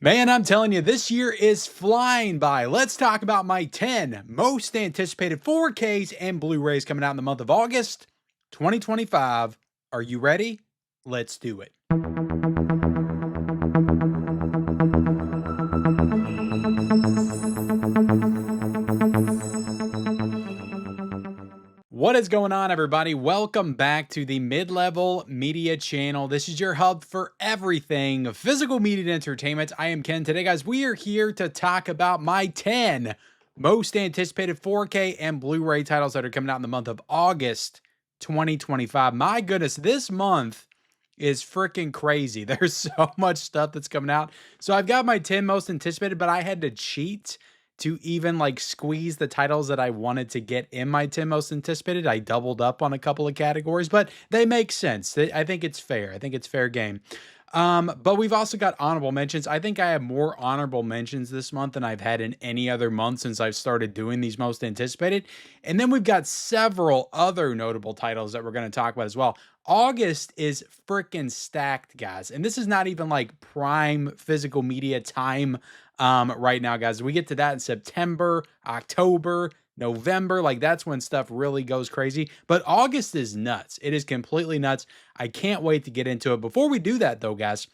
Man, I'm telling you, this year is flying by. Let's talk about my 10 most anticipated 4Ks and Blu-rays coming out in the month of August 2025. Are you ready? Let's do it. What is going on, everybody? Welcome back to the Mid-Level Media Channel. This is your hub for everything physical media and entertainment. I am Ken. Today, guys, we are here to talk about my 10 most anticipated 4K and Blu-ray titles that are coming out in the month of August 2025. My goodness, this month is freaking crazy. There's so much stuff that's coming out. So I've got my 10 most anticipated, but I had to cheat to even like squeeze the titles that I wanted to get in my 10 most anticipated. I doubled up on a couple of categories, but they make sense. I think it's fair. I think it's fair game. But we've also got honorable mentions. I think I have more honorable mentions this month than I've had in any other month since I've started doing these most anticipated. And then we've got several other notable titles that we're going to talk about as well. August is freaking stacked, guys. And this is not even like prime physical media time right now, guys. We get to that in September, October, November. Like that's when stuff really goes crazy. But August is nuts. It is completely nuts. I can't wait to get into it. Before we do that though, guys,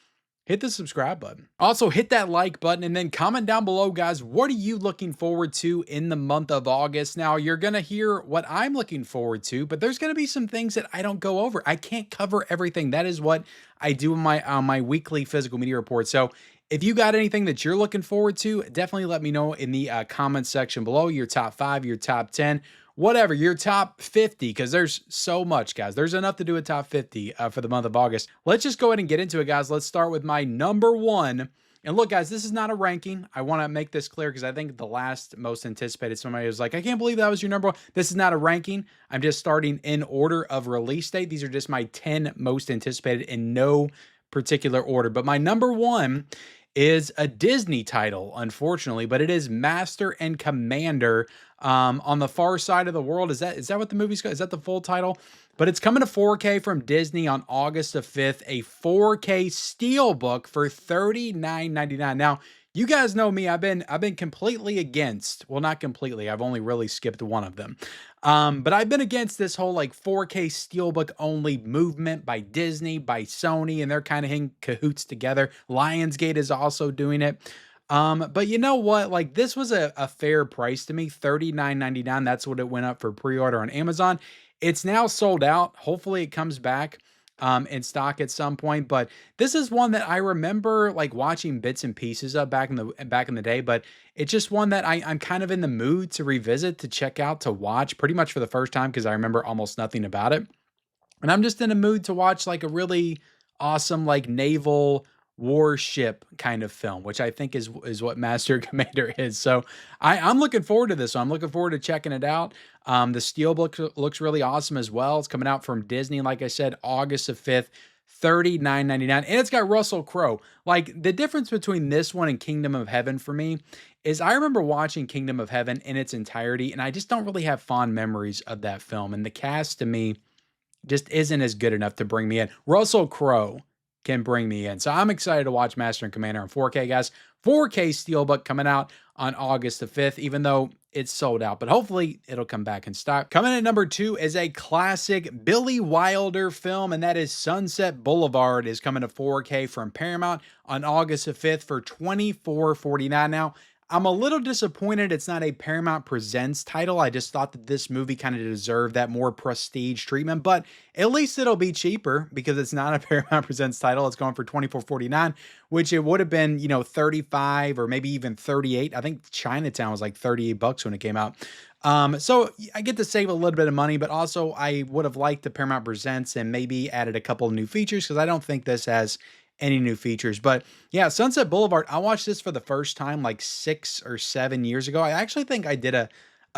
hit the subscribe button. Also hit that like button and then comment down below, guys. What are you looking forward to in the month of August? Now you're going to hear what I'm looking forward to, but there's going to be some things that I don't go over. I can't cover everything. That is what I do in my weekly physical media report. So if you got anything that you're looking forward to, definitely let me know in the comments section below. Your top 5, your top 10, whatever, your top 50, because there's so much, guys. There's enough to do a top 50 for the month of August. Let's just go ahead and get into it, guys. Let's start with my number 1. And look, guys, this is not a ranking. I want to make this clear because I think the last most anticipated, somebody was like, I can't believe that was your number 1. This is not a ranking. I'm just starting in order of release date. These are just my 10 most anticipated in no particular order. But my number 1 is a Disney title, unfortunately, but it is Master and Commander on the Far Side of the World. Is that what the movie's called? Is that the full title? But it's coming to 4K from Disney on August the 5th, a 4K steelbook for $39.99. Now, you guys know me. I've been completely against, well, not completely. I've only really skipped one of them. But I've been against this whole like 4K steelbook only movement by Disney, by Sony, and they're kind of in cahoots together. Lionsgate is also doing it. But you know what? Like this was a fair price to me, $39.99. That's what it went up for pre-order on Amazon. It's now sold out. Hopefully it comes back in stock at some point. But this is one that I remember like watching bits and pieces of back in the day. But it's just one that I'm kind of in the mood to revisit, to check out, to watch pretty much for the first time because I remember almost nothing about it. And I'm just in a mood to watch like a really awesome like naval warship kind of film, which I think is what Master Commander is. So I'm looking forward to this. So I'm looking forward to checking it out. The steelbook looks really awesome as well. It's coming out from Disney, like I said, August the 5th, $39.99. And it's got Russell Crowe. Like the difference between this one and Kingdom of Heaven for me is I remember watching Kingdom of Heaven in its entirety, and I just don't really have fond memories of that film. And the cast to me just isn't as good enough to bring me in. Russell Crowe can bring me in. So I'm excited to watch Master and Commander in 4K, guys. 4K steelbook coming out on August the 5th, even though it's sold out, but hopefully it'll come back in stock. Coming in at number 2 is a classic Billy Wilder film, and that is Sunset Boulevard is coming to 4K from Paramount on August the 5th for $24.49. Now, I'm a little disappointed it's not a Paramount Presents title. I just thought that this movie kind of deserved that more prestige treatment, but at least it'll be cheaper because it's not a Paramount Presents title. It's going for $24.49, which it would have been, 35 or maybe even 38. I think Chinatown was like 38 bucks when it came out. So I get to save a little bit of money, but also I would have liked the Paramount Presents and maybe added a couple of new features because I don't think this has any new features. But yeah, Sunset Boulevard, I watched this for the first time like 6 or 7 years ago. I actually think I did a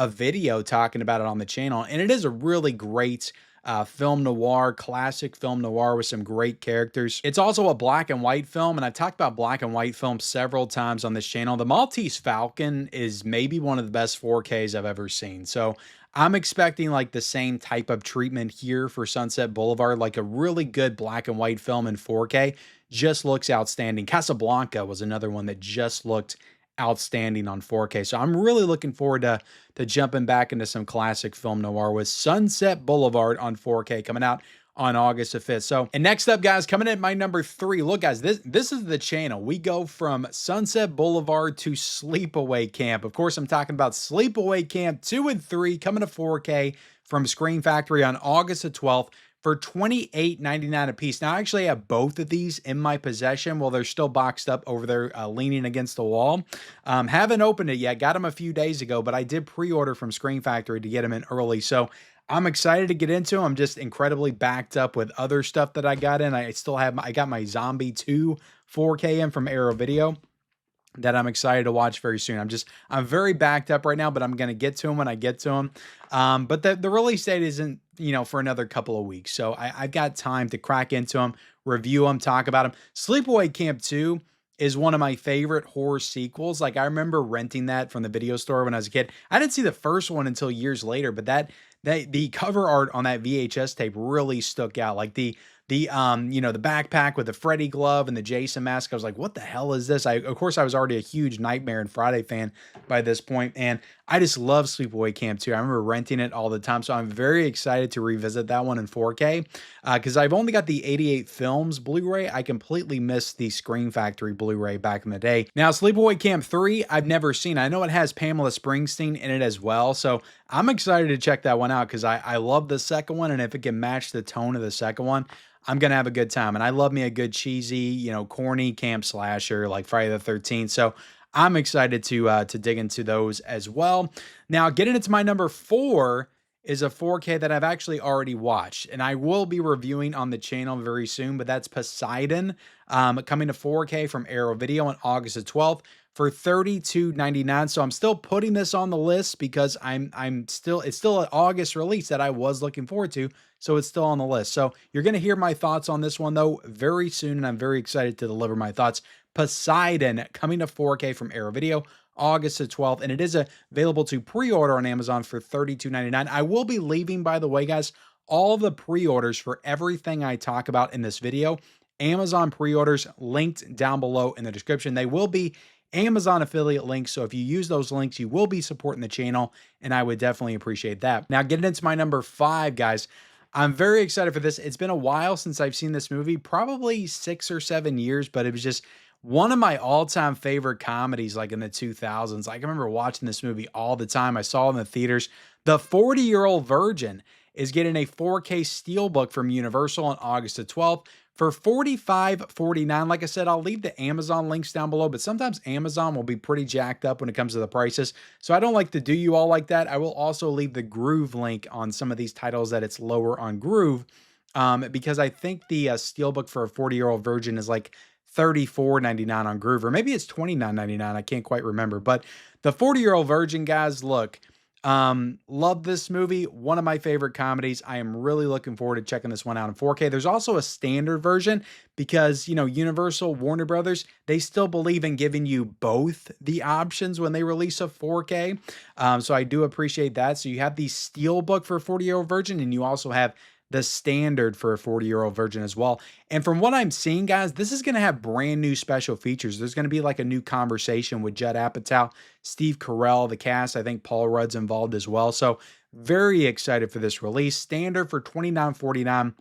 video talking about it on the channel, and it is a really great film noir, classic film noir with some great characters. It's also a black and white film, and I've talked about black and white films several times on this channel. The Maltese Falcon is maybe one of the best 4Ks I've ever seen. So I'm expecting like the same type of treatment here for Sunset Boulevard, like a really good black and white film in 4K. just looks outstanding. Casablanca was another one that just looked outstanding on 4K. So I'm really looking forward to jumping back into some classic film noir with Sunset Boulevard on 4K coming out on August the 5th. So, and next up, guys, coming in at my number 3. Look, guys, this is the channel. We go from Sunset Boulevard to Sleepaway Camp. Of course, I'm talking about Sleepaway Camp 2 and 3 coming to 4K from Screen Factory on August the 12th for $28.99 a piece. Now, I actually have both of these in my possession. Well, they're still boxed up over there, leaning against the wall. Haven't opened it yet. Got them a few days ago, but I did pre-order from Screen Factory to get them in early. So I'm excited to get into them. I'm just incredibly backed up with other stuff that I got in. I got my Zombie 2 4K in from Arrow Video that I'm excited to watch very soon. I'm very backed up right now, but I'm going to get to them when I get to them. But the release date isn't, for another couple of weeks. So I've got time to crack into them, review them, talk about them. Sleepaway Camp 2 is one of my favorite horror sequels. Like, I remember renting that from the video store when I was a kid. I didn't see the first one until years later, but the cover art on that VHS tape really stuck out. Like the backpack with the Freddy glove and the Jason mask. I was like, what the hell is this? Of course, I was already a huge Nightmare and Friday fan by this point, and I just love Sleepaway Camp 2. I remember renting it all the time, so I'm very excited to revisit that one in 4K because I've only got the 88 Films Blu-ray. I completely missed the Screen Factory Blu-ray back in the day. Now, Sleepaway Camp 3, I've never seen. I know it has Pamela Springsteen in it as well, so I'm excited to check that one out because I love the second one, and if it can match the tone of the second one, I'm going to have a good time. And I love me a good cheesy, corny camp slasher like Friday the 13th. So I'm excited to dig into those as well. Now, getting into my number 4 is a 4K that I've actually already watched, and I will be reviewing on the channel very soon, but that's Poseidon, coming to 4K from Arrow Video on August the 12th for $32.99. So I'm still putting this on the list because it's still an August release that I was looking forward to. So it's still on the list. So you're going to hear my thoughts on this one though very soon, and I'm very excited to deliver my thoughts. Poseidon coming to 4K from Arrow Video August the 12th, and it is available to pre-order on Amazon for $32.99. I will be leaving, by the way, guys, all the pre-orders for everything I talk about in this video. Amazon pre-orders linked down below in the description. They will be Amazon affiliate links, so if you use those links, you will be supporting the channel, and I would definitely appreciate that. Now, getting into my number 5, guys, I'm very excited for this. It's been a while since I've seen this movie, probably 6 or 7 years, but it was just one of my all-time favorite comedies, like in the 2000s. Like, I remember watching this movie all the time. I saw it in the theaters. The 40-Year-Old Virgin is getting a 4K Steelbook from Universal on August the 12th for $45.49. Like I said, I'll leave the Amazon links down below, but sometimes Amazon will be pretty jacked up when it comes to the prices. So I don't like to do you all like that. I will also leave the Groove link on some of these titles that it's lower on Groove, because I think the Steelbook for a 40-Year-Old Virgin is like $34.99 on Groove, or maybe it's $29.99. I can't quite remember. But the 40-Year-Old Virgin, guys, look, love this movie. One of my favorite comedies. I am really looking forward to checking this one out in 4K. There's also a standard version because, Universal, Warner Brothers, they still believe in giving you both the options when they release a 4K. So I do appreciate that. So you have the Steelbook for a 40-Year-Old Virgin, and you also have the standard for a 40-Year-Old Virgin as well. And from what I'm seeing, guys, this is going to have brand new special features. There's going to be like a new conversation with Judd Apatow, Steve Carell, the cast. I think Paul Rudd's involved as well. So very excited for this release. Standard for $29.49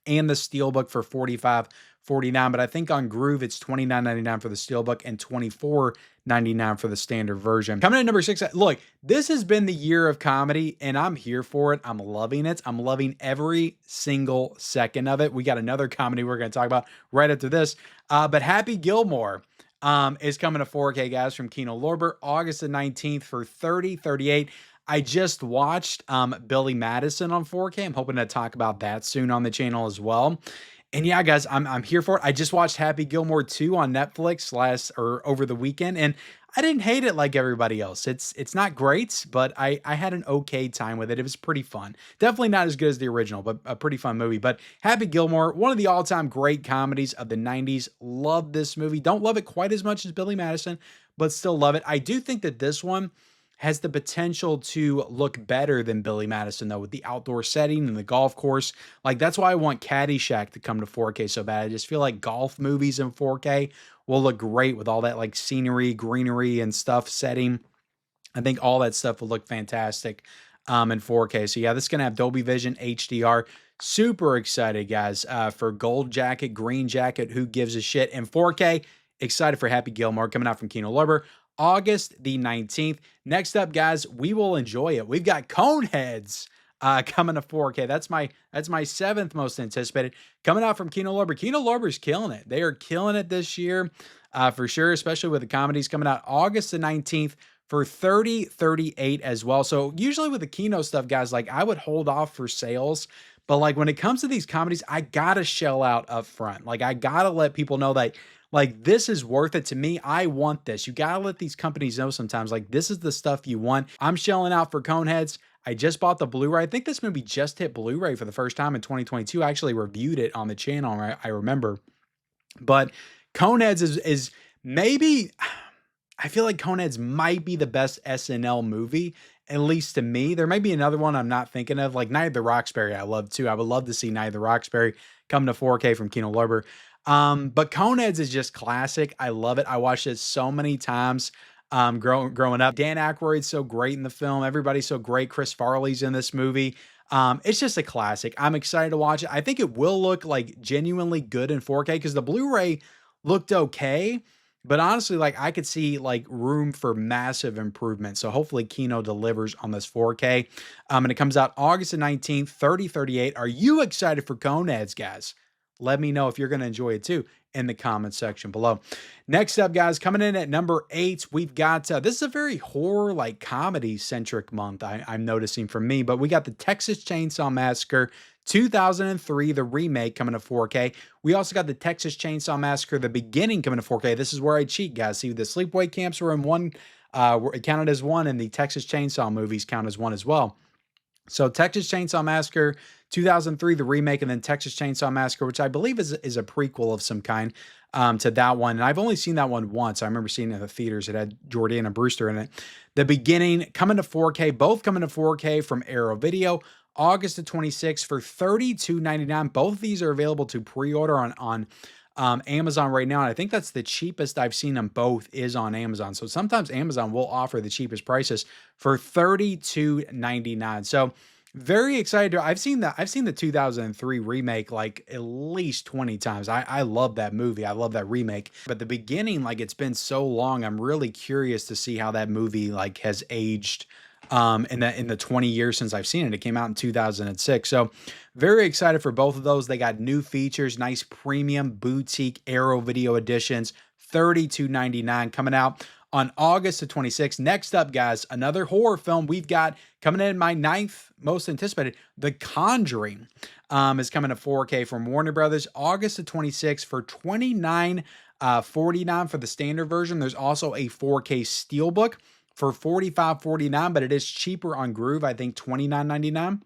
and the Steelbook for $45.49. But I think on Groove, it's $29.99 for the Steelbook and $24.99 for the standard version. Coming in number 6, look, this has been the year of comedy, and I'm here for it. I'm loving it. I'm loving every single second of it. We got another comedy we're going to talk about right after this. But Happy Gilmore is coming to 4K, guys, from Kino Lorber, August the 19th for $30.38. I just watched Billy Madison on 4K. I'm hoping to talk about that soon on the channel as well. And yeah, guys, I'm here for it. I just watched Happy Gilmore 2 on Netflix over the weekend, and I didn't hate it like everybody else. It's not great, but I had an okay time with it. It was pretty fun. Definitely not as good as the original, but a pretty fun movie. But Happy Gilmore, one of the all-time great comedies of the 90s. Love this movie. Don't love it quite as much as Billy Madison, but still love it. I do think that this one has the potential to look better than Billy Madison, though, with the outdoor setting and the golf course. Like, that's why I want Caddyshack to come to 4K so bad. I just feel like golf movies in 4K will look great with all that like scenery, greenery, and stuff setting. I think all that stuff will look fantastic in 4K. So yeah, this is gonna have Dolby Vision HDR. Super excited, guys, for Gold Jacket, Green Jacket, Who Gives a Shit in 4K. Excited for Happy Gilmore coming out from Kino Lorber, August the 19th. Next up, guys, we will enjoy it. We've got Coneheads coming to 4K. That's my seventh most anticipated coming out from Kino Lorber. Kino Lorber's killing it. They are killing it this year for sure, especially with the comedies coming out August the 19th for 3038 as well. So usually with the Kino stuff, guys, like I would hold off for sales, but like when it comes to these comedies, I gotta shell out up front. Like I gotta let people know that like this is worth it to me. I want this. You gotta let these companies know sometimes like this is the stuff you want. I'm shelling out for Coneheads. I just bought the Blu-ray. I think this movie just hit Blu-ray for the first time in 2022. I actually reviewed it on the channel, right? I remember. But Coneheads is maybe I feel like Coneheads might be the best SNL movie, at least to me. There may be another one I'm not thinking of, like Night of the Roxbury. I love too. I would love to see Night of the Roxbury come to 4K from Kino Lorber. But Coneheads is just classic. I love it. I watched it so many times growing up. Dan Aykroyd's so great in the film. Everybody's so great. Chris Farley's in this movie. It's just a classic. I'm excited to watch it. I think it will look like genuinely good in 4K because the Blu-ray looked okay. But honestly, like I could see like room for massive improvement. So hopefully Kino delivers on this 4K. And it comes out August the 19th, 3038. Are you excited for Coneheads, guys? Let me know if you're going to enjoy it too in the comments section below. Next up, guys, coming in at number 8, we've got, this is a very horror, like comedy-centric month I'm noticing for me, but we got the Texas Chainsaw Massacre 2003, the remake coming to 4K. We also got the Texas Chainsaw Massacre, the beginning coming to 4K. This is where I cheat, guys. See, the Sleepaway Camps were in one, it counted as one, and the Texas Chainsaw movies count as one as well. So Texas Chainsaw Massacre 2003, the remake, and then Texas Chainsaw Massacre, which I believe is a prequel of some kind to that one. And I've only seen that one once. I remember seeing it in the theaters. It had Jordana Brewster in it. The beginning coming to 4K, both coming to 4K from Arrow Video, August the 26th for $32.99. Both of these are available to pre-order on Amazon right now. And I think that's the cheapest I've seen them both is on Amazon. So sometimes Amazon will offer the cheapest prices for $32.99. So very excited. I've seen the 2003 remake like at least 20 times. I love that movie. I love that remake. But the beginning, like it's been so long, I'm really curious to see how that movie like has aged in the 20 years since I've seen it. It came out in 2006. So very excited for both of those. They got new features, nice premium boutique Arrow Video editions, $32.99 coming out on August the 26th. Next up, guys, another horror film we've got coming in my 9th most anticipated. The Conjuring is coming to 4K from Warner Brothers, August the 26th for $29.49 for the standard version. There's also a 4K Steelbook for $45.49, but it is cheaper on Groove, I think $29.99.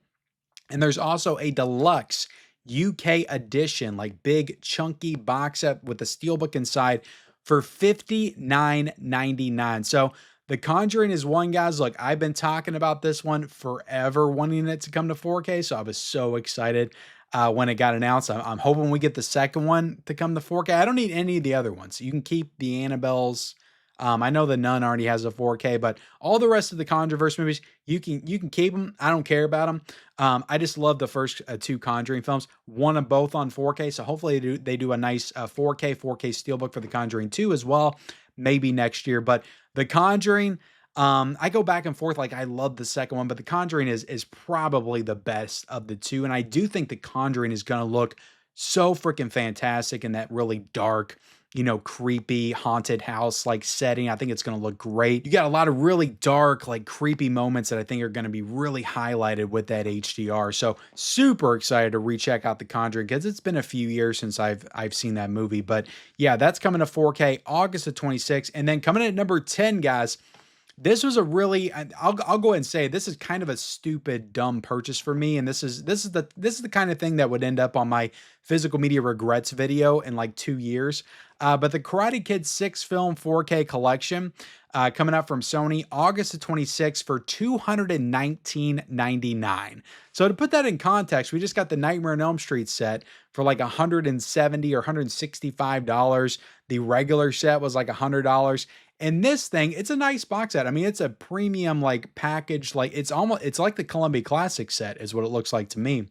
And there's also a deluxe UK edition, like big chunky box set with the Steelbook inside for $59.99. So The Conjuring is one, guys. Look, I've been talking about this one forever, wanting it to come to 4K. So I was so excited when it got announced. I'm hoping we get the second one to come to 4K. I don't need any of the other ones. You can keep the Annabelles. I know The Nun already has a 4K, but all the rest of the Conjureverse movies, you can keep them. I don't care about them. I just love the first 2 Conjuring films. Want them both on 4K, so hopefully they do a nice 4K Steelbook for The Conjuring 2 as well, maybe next year. But The Conjuring, I go back and forth. Like I love the second one, but The Conjuring is probably the best of the two, and I do think The Conjuring is going to look so freaking fantastic in that really dark, creepy haunted house like setting. I think it's going to look great. You got a lot of really dark, like creepy moments that I think are going to be really highlighted with that HDR. So super excited to recheck out The Conjuring because it's been a few years since I've seen that movie. But yeah, that's coming to 4K August the 26th. And then coming in at number 10, guys, this was a really, I'll go ahead and say this is kind of a stupid, dumb purchase for me. And this is the kind of thing that would end up on my physical media regrets video in like 2 years. But the Karate Kid 6 film 4K collection coming out from Sony August of 26 for $219.99. So to put that in context, we just got the Nightmare on Elm Street set for like $170 or $165. The regular set was like $100. And this thing, it's a nice box set. I mean, it's a premium like package. Like it's like the Columbia Classic set is what it looks like to me.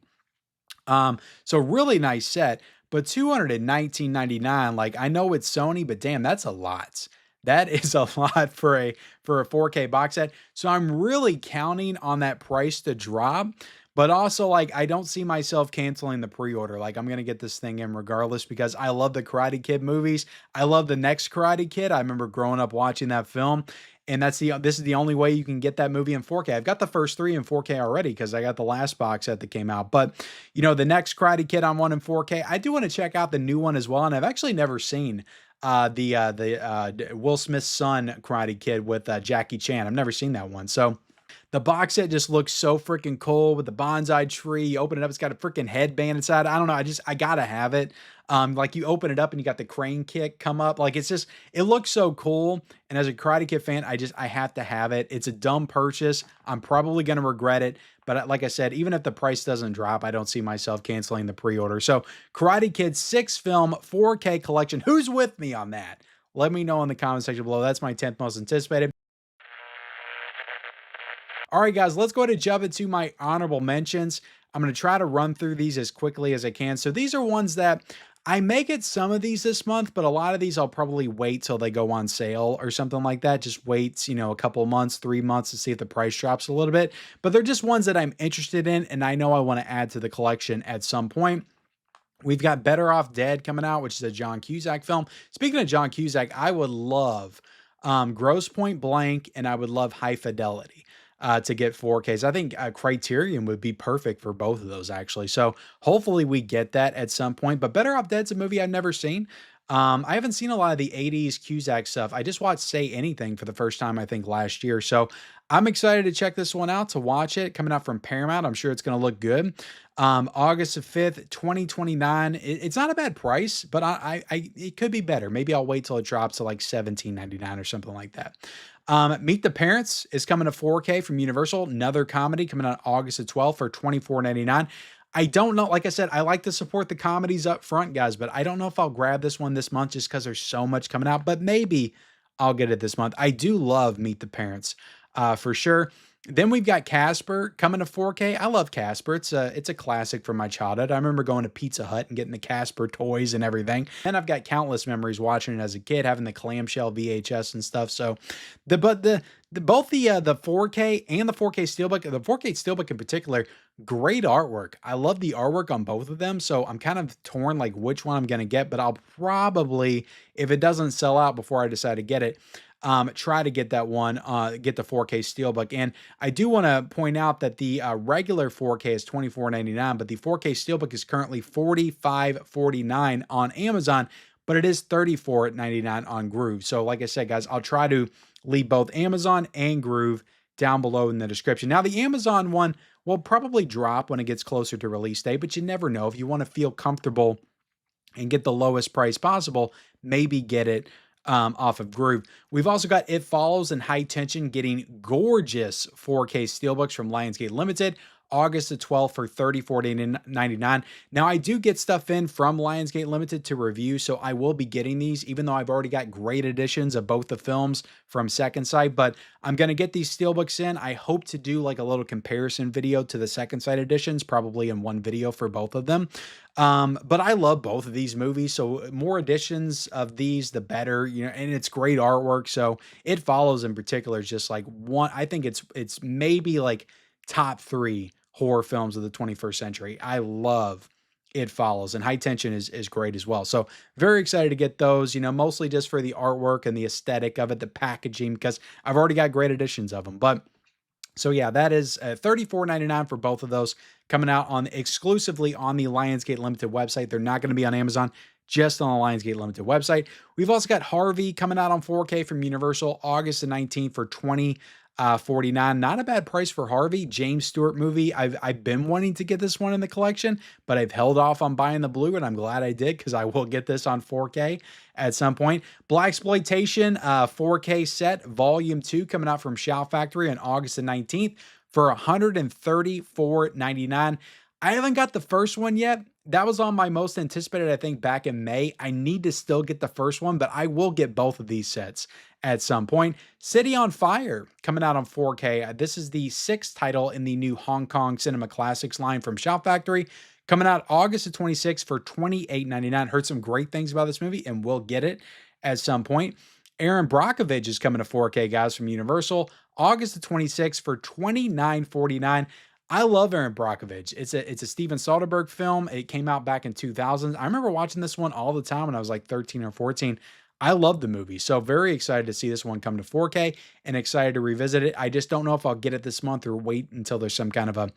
So really nice set, but $219.99. Like I know it's Sony, but damn, that's a lot. That is a lot for a 4K box set. So I'm really counting on that price to drop. But also, like, I don't see myself canceling the pre-order. Like, I'm gonna get this thing in regardless because I love the Karate Kid movies. I love the next Karate Kid. I remember growing up watching that film, and this is the only way you can get that movie in 4K. I've got the first three in 4K already because I got the last box set that came out. But the next Karate Kid I want in 4K. I do want to check out the new one as well, and I've actually never seen the Will Smith's son Karate Kid with Jackie Chan. I've never seen that one, so. The box set just looks so freaking cool with the bonsai tree. You open it up, it's got a freaking headband inside. I don't know. I gotta have it. Like you open it up and you got the crane kick come up. Like it looks so cool. And as a Karate Kid fan, I have to have it. It's a dumb purchase. I'm probably going to regret it. But like I said, even if the price doesn't drop, I don't see myself canceling the pre-order. So Karate Kid 6 film 4K collection. Who's with me on that? Let me know in the comment section below. That's my 10th most anticipated. All right, guys, let's go ahead and jump into my honorable mentions. I'm going to try to run through these as quickly as I can. So these are ones that I may get some of these this month, but a lot of these I'll probably wait till they go on sale or something like that. Just wait, a couple of months, 3 months to see if the price drops a little bit. But they're just ones that I'm interested in, and I know I want to add to the collection at some point. We've got Better Off Dead coming out, which is a John Cusack film. Speaking of John Cusack, I would love Gross Point Blank, and I would love High Fidelity. To get 4Ks. I think Criterion would be perfect for both of those, actually. So hopefully we get that at some point. But Better Off Dead's a movie I've never seen. I haven't seen a lot of the 80s Cusack stuff. I just watched Say Anything for the first time, I think, last year. So I'm excited to check this one out, to watch it. Coming out from Paramount. I'm sure it's going to look good. August 5th, 2029. It's not a bad price, but it could be better. Maybe I'll wait till it drops to like $17.99 or something like that. Meet the Parents is coming to 4K from Universal. Another comedy coming out August 12th for $24.99. I don't know. Like I said, I like to support the comedies up front, guys, but I don't know if I'll grab this one this month just because there's so much coming out, but maybe I'll get it this month. I do love Meet the Parents for sure. Then we've got Casper coming to 4K. I love Casper. It's a classic from my childhood. I remember going to Pizza Hut and getting the Casper toys and everything. And I've got countless memories watching it as a kid, having the clamshell VHS and stuff. So both the 4K and the 4K Steelbook, the 4K Steelbook in particular, great artwork. I love the artwork on both of them. So I'm kind of torn like which one I'm going to get, but I'll probably, if it doesn't sell out before I decide to get it, try to get that one, get the 4K Steelbook. And I do want to point out that the regular 4K is $24.99, but the 4K Steelbook is currently $45.49 on Amazon, but it is $34.99 on Groove. So like I said, guys, I'll try to leave both Amazon and Groove down below in the description. Now, the Amazon one will probably drop when it gets closer to release date, but you never know. If you want to feel comfortable and get the lowest price possible, maybe get it off of Groove. We've also got It Follows and High Tension getting gorgeous 4K Steelbooks from Lionsgate Limited. August 12th for $34.99. Now, I do get stuff in from Lionsgate Limited to review, so I will be getting these, even though I've already got great editions of both the films from Second Sight, but I'm going to get these Steelbooks in. I hope to do like a little comparison video to the Second Sight editions, probably in one video for both of them. But I love both of these movies, so more editions of these, the better, and it's great artwork. So It Follows in particular is just like one, I think it's maybe like top 3 horror films of the 21st century. I love It Follows, and High Tension is great as well. So very excited to get those, mostly just for the artwork and the aesthetic of it, the packaging, because I've already got great editions of them. But so yeah, that is $34.99 for both of those, coming out exclusively on the Lionsgate Limited website. They're not going to be on Amazon, just on the Lionsgate Limited website. We've also got Harvey coming out on 4K from Universal August 19th for $49. Not a bad price for Harvey. James Stewart movie. I've been wanting to get this one in the collection, but I've held off on buying the blue, and I'm glad I did because I will get this on 4K at some point. Blaxploitation 4K set Volume 2 coming out from Shout Factory on August the 19th for $134.99. I haven't got the first one yet. That was on my most anticipated, I think, back in May. I need to still get the first one, but I will get both of these sets at some point. City on Fire coming out on 4K. This is the 6th title in the new Hong Kong Cinema Classics line from Shout Factory. Coming out August the 26th for $28.99. Heard some great things about this movie, and we'll get it at some point. Aaron Brockovich is coming to 4K, guys, from Universal. August the 26th for $29.49. I love Aaron Brockovich. It's a Steven Soderbergh film. It came out back in 2000. I remember watching this one all the time when I was like 13 or 14. I love the movie. So very excited to see this one come to 4K and excited to revisit it. I just don't know if I'll get it this month or wait until there's some kind of a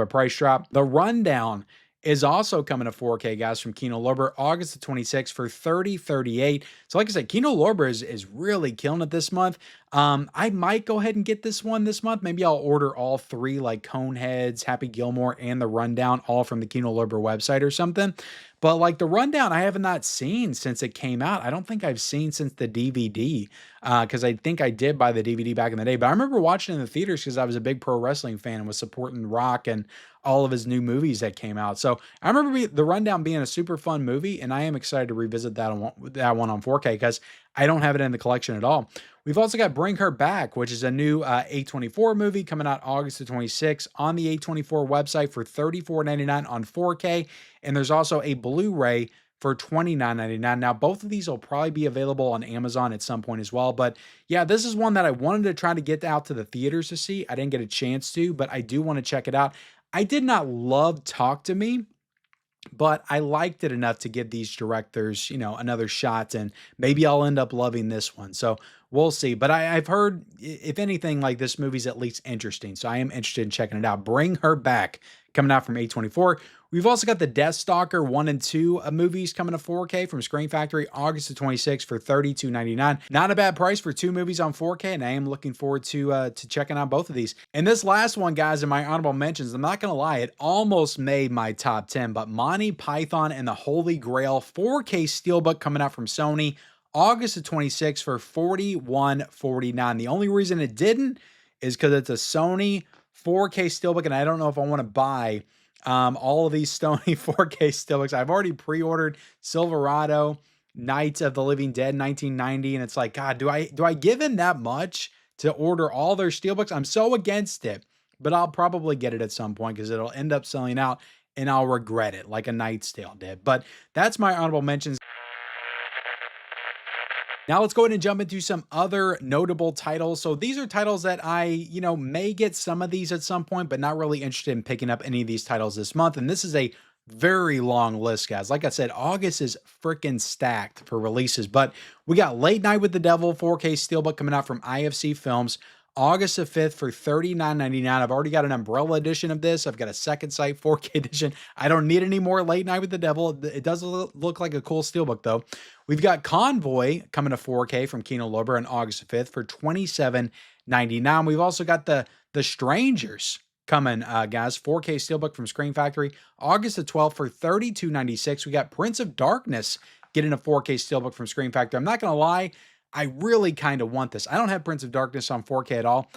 price drop. The Rundown is also coming to 4K, guys, from Kino Lorber, August the 26th for $30.38. So like I said, Kino Lorber is really killing it this month. I might go ahead and get this one this month. Maybe I'll order all three, like Coneheads, Happy Gilmore, and The Rundown, all from the Kino Lorber website or something. But like The Rundown, I have not seen since it came out. I don't think I've seen since the DVD, because I think I did buy the DVD back in the day. But I remember watching it in the theaters because I was a big pro wrestling fan and was supporting Rock and all of his new movies that came out. So I remember The Rundown being a super fun movie, and I am excited to revisit that one on 4K because I don't have it in the collection at all. We've also got Bring Her Back, which is a new A24 movie coming out August the 26th on the A24 website for $34.99 on 4K. And there's also a Blu-ray for $29.99. Now, both of these will probably be available on Amazon at some point as well. But yeah, this is one that I wanted to try to get out to the theaters to see. I didn't get a chance to, but I do want to check it out. I did not love Talk to Me, but I liked it enough to give these directors, another shot, and maybe I'll end up loving this one. So we'll see. But I've heard, if anything, like this movie's at least interesting. So I am interested in checking it out. Bring Her Back, coming out from A24. We've also got the Deathstalker 1 and 2 movies coming to 4K from Screen Factory, August the 26th for $32.99. Not a bad price for 2 movies on 4K, and I am looking forward to checking out both of these. And this last one, guys, in my honorable mentions, I'm not going to lie, it almost made my top 10, but Monty Python and the Holy Grail 4K Steelbook coming out from Sony, August the 26th for $41.49. The only reason it didn't is because it's a Sony 4K Steelbook, and I don't know if I want to buy all of these Sony 4K Steelbooks. I've already pre-ordered Silverado, Night of the Living Dead 1990, and it's like, God, do I give in that much to order all their Steelbooks? I'm so against it, but I'll probably get it at some point because it'll end up selling out, and I'll regret it like a Knight's Tale did. But that's my honorable mentions. Now let's go ahead and jump into some other notable titles. So these are titles that I, may get some of these at some point, but not really interested in picking up any of these titles this month. And this is a very long list, guys. Like I said, August is freaking stacked for releases, but we got Late Night with the Devil 4K Steelbook coming out from IFC Films, August the 5th for $39.99. I've already got an umbrella edition of this. I've got a second sight 4K edition. I don't need any more Late Night with the Devil. It does look like a cool steelbook, though. We've got Convoy coming to 4K from Kino Lorber on August the 5th for $27.99. We've also got the Strangers coming, guys. 4K steelbook from Screen Factory, August the 12th for $32.96. We got Prince of Darkness getting a 4K steelbook from Screen Factory. I'm not going to lie, I really kind of want this. I don't have Prince of Darkness on 4K at all,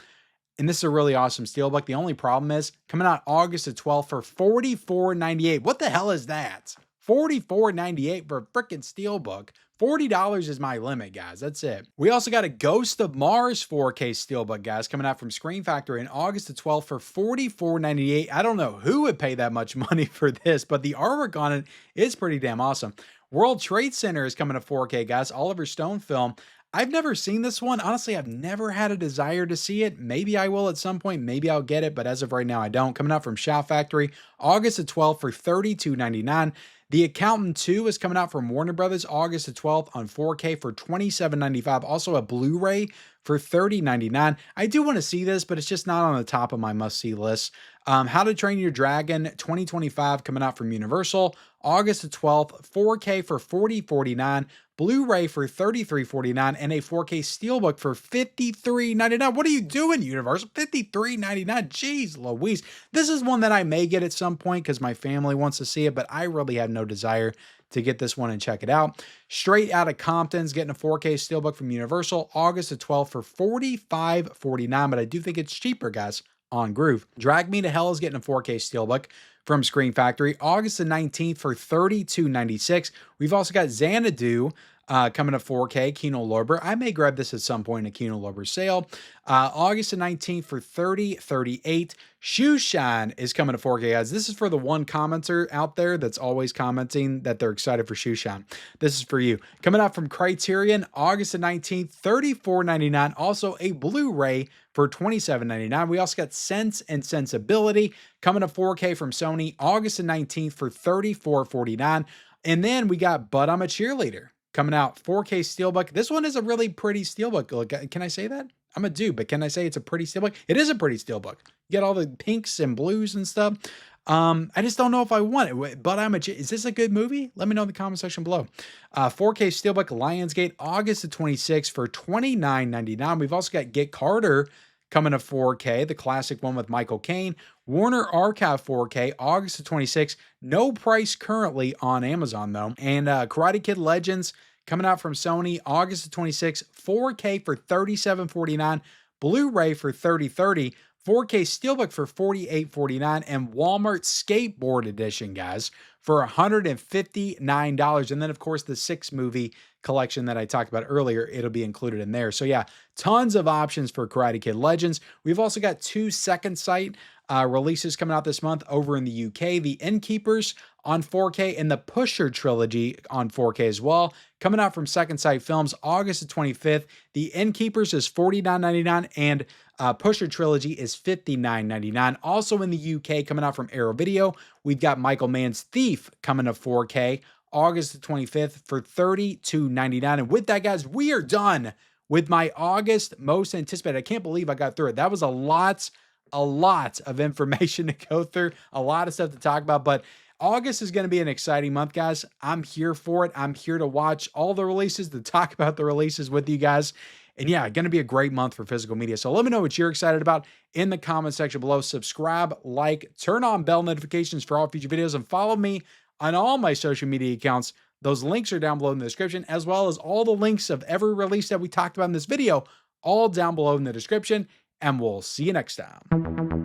and this is a really awesome steelbook. The only problem is coming out August the 12th for $44.98. What the hell is that? $44.98 for a freaking steelbook. $40 is my limit, guys. That's it. We also got a Ghost of Mars 4K steelbook, guys, coming out from Screen Factory on August the 12th for $44.98. I don't know who would pay that much money for this, but the artwork on it is pretty damn awesome. World Trade Center is coming to 4K, guys. Oliver Stone film. I've never seen this one. Honestly, I've never had a desire to see it. Maybe I will at some point. Maybe I'll get it, but as of right now, I don't. Coming out from Shout Factory, August the 12th for $32.99. The Accountant 2 is coming out from Warner Brothers August the 12th on 4K for $27.95. Also a Blu-ray for $30.99. I do want to see this, but it's just not on the top of my must-see list. How to Train Your Dragon 2025 coming out from Universal August the 12th, 4K for $40.49, Blu-ray for $33.49, and a 4K Steelbook for $53.99. What are you doing, Universal? $53.99. Jeez Louise. This is one that I may get at some point because my family wants to see it, but I really have no desire to get this one and check it out. Straight Outta Compton's getting a 4K Steelbook from Universal, August the 12th for $45.49, but I do think it's cheaper, guys, on Groove. Drag Me to Hell is getting a 4K Steelbook from Screen Factory, August the 19th for $32.96. We've also got Xanadu coming to 4K, Kino Lorber. I may grab this at some point in a Kino Lorber sale. August the 19th for $30.38. Shoe Shine is coming to 4K, guys. This is for the one commenter out there that's always commenting that they're excited for Shoe Shine. This is for you. Coming out from Criterion, August the 19th, $34.99. Also a Blu-ray for $27.99. We also got Sense and Sensibility coming to 4K from Sony, August the 19th for $34.49. And then we got But I'm a Cheerleader coming out, 4K Steelbook. This one is a really pretty Steelbook. Look, can I say that? I'm a dude, but can I say it's a pretty Steelbook? It is a pretty Steelbook. You get all the pinks and blues and stuff. I just don't know if I want it, but is this a good movie? Let me know in the comment section below. 4K Steelbook Lionsgate, August the 26th for $29.99. We've also got Get Carter coming to 4K, the classic one with Michael Caine. Warner Archive 4K, August the 26th. No price currently on Amazon, though. And Karate Kid Legends coming out from Sony, August the 26th. 4K for $37.49. Blu-ray for $30.30. 4K Steelbook for $48.49. And Walmart Skateboard Edition, guys, for $159. And then, of course, the 6-movie collection that I talked about earlier, it'll be included in there. So yeah, tons of options for Karate Kid Legends. We've also got 2 Second Sight releases coming out this month over in the UK. The Innkeepers on 4K and the Pusher trilogy on 4K as well. Coming out from Second Sight Films, August the 25th. The Innkeepers is $49.99 and Pusher trilogy is $59.99. Also in the UK, coming out from Arrow Video, we've got Michael Mann's Thief coming to 4K, August the 25th for $32.99. And with that, guys, we are done with my August most anticipated. I can't believe I got through it. That was a lot of information to go through, a lot of stuff to talk about, but August is going to be an exciting month, guys. I'm here for it. I'm here to watch all the releases, to talk about the releases with you guys. And yeah, going to be a great month for physical media. So let me know what you're excited about in the comment section below. Subscribe, like, turn on bell notifications for all future videos, and follow me on all my social media accounts. Those links are down below in the description, as well as all the links of every release that we talked about in this video, all down below in the description. And we'll see you next time.